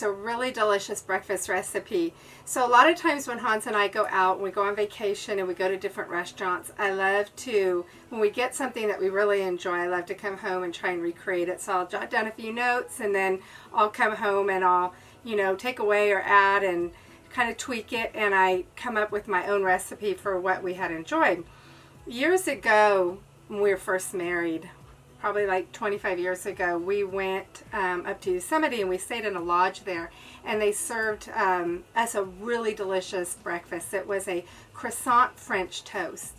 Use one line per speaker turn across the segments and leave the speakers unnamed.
guys a really delicious breakfast recipe. So a lot of times when Hans and I go out, we go on vacation and we go to different restaurants, I love to, when we get something that we really enjoy, I love to come home and try and recreate it. So I'll jot down a few notes and then I'll come home and I'll, you know, take away or add and kind of tweak it, and I come up with my own recipe for what we had enjoyed. Years ago, when we were first married, probably like 25 years ago, we went up to Yosemite and we stayed in a lodge there, and they served us a really delicious breakfast. It was a croissant French toast,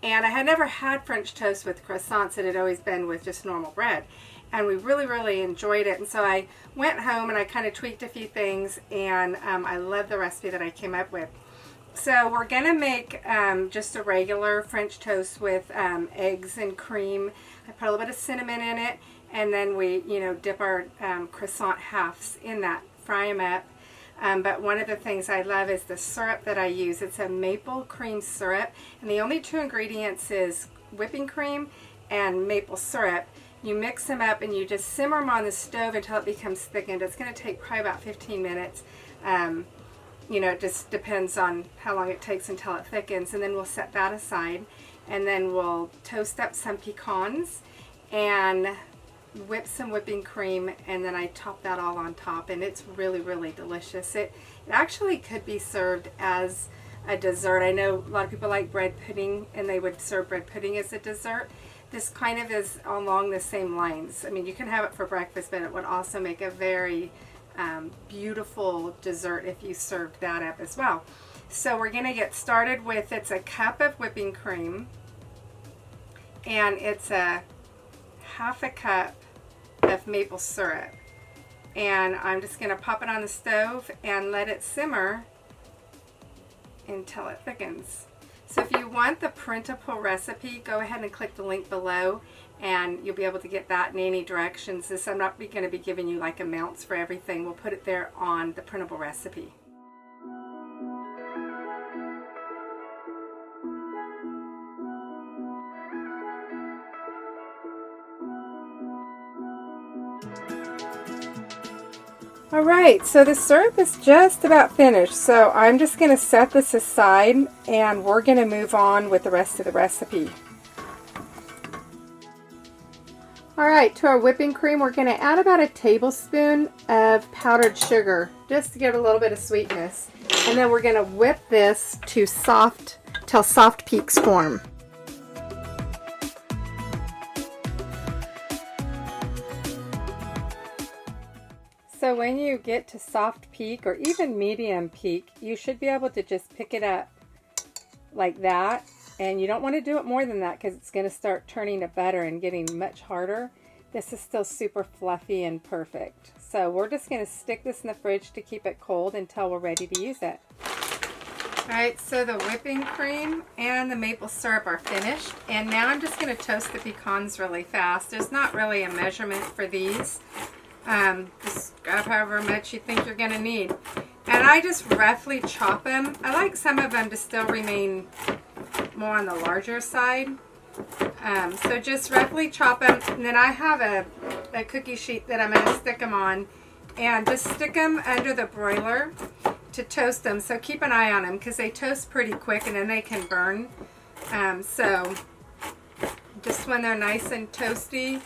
and I had never had French toast with croissants. It had always been with just normal bread, and we really enjoyed it. And so I went home and I kind of tweaked a few things, and I love the recipe that I came up with. So we're gonna make just a regular French toast with eggs and cream. I put a little bit of cinnamon in it, and then we, you know, dip our croissant halves in that, fry them up. But one of the things I love is the syrup that I use. It's a maple cream syrup, and the only two ingredients is whipping cream and maple syrup. You mix them up and you just simmer them on the stove until it becomes thickened. It's going to take probably about 15 minutes. You know, it just depends on how long it takes until it thickens, and then we'll set that aside, and then we'll toast up some pecans and whip some whipping cream, and then I top that all on top, and it's really delicious. It actually could be served as a dessert. I know a lot of people like bread pudding, and they would serve bread pudding as a dessert. This kind of is along the same lines. I mean, you can have it for breakfast, but it would also make a very beautiful dessert if you served that up as well. So we're going to get started with, it's a cup of whipping cream, and it's a half a cup of maple syrup, and I'm just going to pop it on the stove and let it simmer until it thickens. So if you want the printable recipe, go ahead and click the link below, and you'll be able to get that in any directions. This, I'm not going to be giving you like amounts for everything. We'll put it there on the printable recipe. Alright, so the syrup is just about finished, so I'm just going to set this aside and we're going to move on with the rest of the recipe. Alright, to our whipping cream, we're going to add about a tablespoon of powdered sugar just to give it a little bit of sweetness. And then we're going to whip this to soft, till soft peaks form. So when you get to soft peak or even medium peak, you should be able to just pick it up like that. And you don't want to do it more than that because it's going to start turning to butter and getting much harder. This is still super fluffy and perfect. So we're just going to stick this in the fridge to keep it cold until we're ready to use it. Alright, so the whipping cream and the maple syrup are finished. And now I'm just going to toast the pecans really fast. There's not really a measurement for these. Just grab however much you think you're going to need. And I just roughly chop them. I like some of them to still remain more on the larger side. So just roughly chop them, and then I have a cookie sheet that I'm going to stick them on, and just stick them under the broiler to toast them. So keep an eye on them because they toast pretty quick and then they can burn. So just when they're nice and toasty,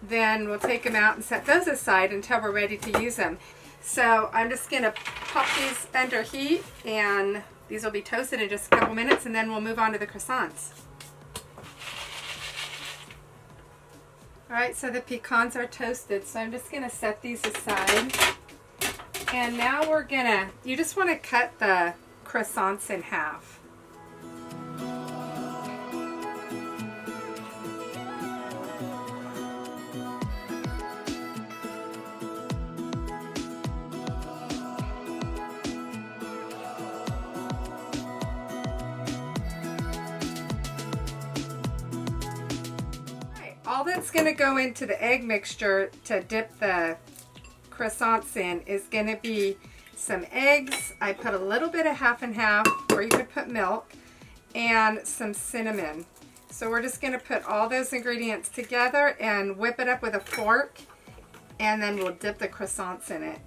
then we'll take them out and set those aside until we're ready to use them. So I'm just going to pop these under heat, and these will be toasted in just a couple minutes, and then we'll move on to the croissants. Alright, so the pecans are toasted, so I'm just going to set these aside. And now we're going to, you just want to cut the croissants in half. All that's going to go into the egg mixture to dip the croissants in is going to be some eggs. I put a little bit of half and half, or you could put milk, and some cinnamon. So we're just going to put all those ingredients together and whip it up with a fork, and then we'll dip the croissants in it.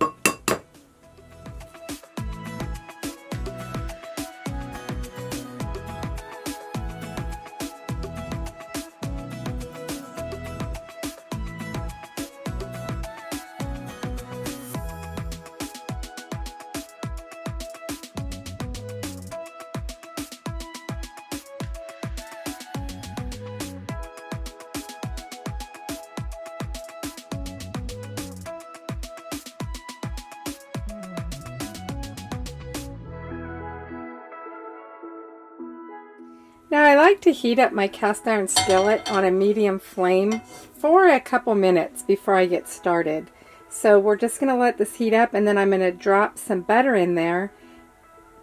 Now I like to heat up my cast iron skillet on a medium flame for a couple minutes before I get started. So we're just going to let this heat up, and then I'm going to drop some butter in there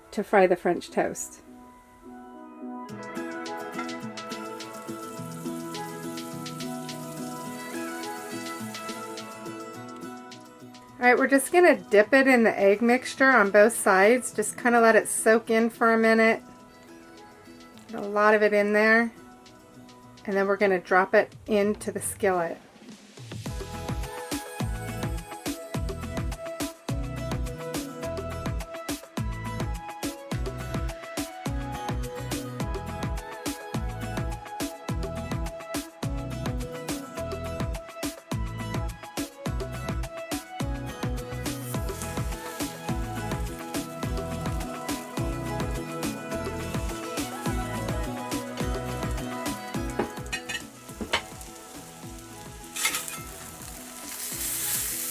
to fry the French toast. Alright, we're just going to dip it in the egg mixture on both sides. Just kind of let it soak in for a minute. Get a lot of it in there. And then we're going to drop it into the skillet.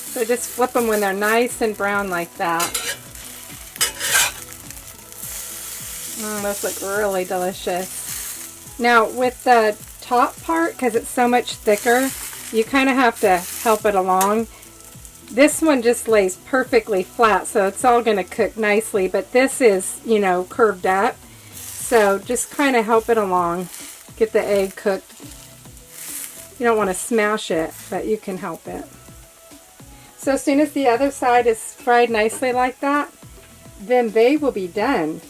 So just flip them when they're nice and brown like that. Those look really delicious. Now with the top part, because it's so much thicker, you kind of have to help it along. This one just lays perfectly flat, so it's all going to cook nicely, but this is, you know, curved up. So just kind of help it along. Get the egg cooked. You don't want to smash it, but you can help it. So as soon as the other side is fried nicely like that, then they will be done.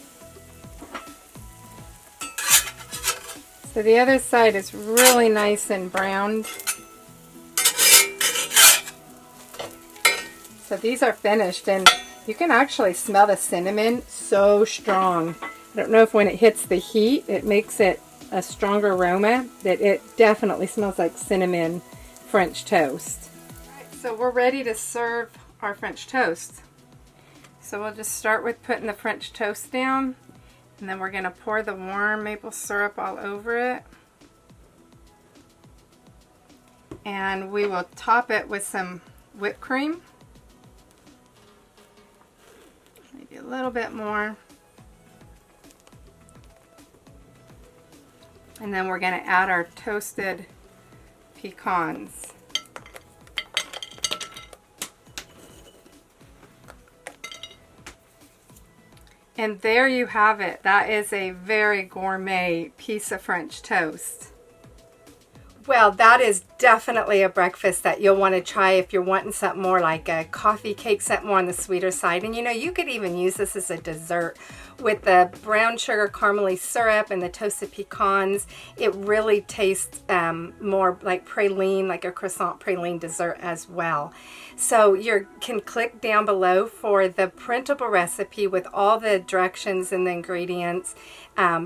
So the other side is really nice and browned. So these are finished, and you can actually smell the cinnamon so strong. I don't know if when it hits the heat it makes it a stronger aroma, but it definitely smells like cinnamon French toast. So we're ready to serve our French toast. So we'll just start with putting the French toast down, and then we're going to pour the warm maple syrup all over it. And we will top it with some whipped cream. Maybe a little bit more. And then we're going to add our toasted pecans. And there you have it. That is a very gourmet piece of French toast. Well, that is definitely a breakfast that you'll want to try if you're wanting something more like a coffee cake, something more on the sweeter side. And you know, you could even use this as a dessert with the brown sugar caramely syrup and the toasted pecans. It really tastes more like praline, like a croissant praline dessert as well. So you can click down below for the printable recipe with all the directions and the ingredients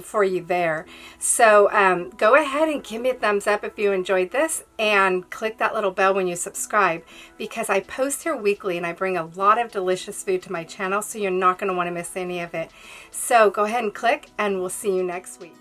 for you there. So go ahead and give me a thumbs up if you enjoyed this, and click that little bell when you subscribe, because I post here weekly and I bring a lot of delicious food to my channel, so you're not going to want to miss any of it. So go ahead and click, and we'll see you next week.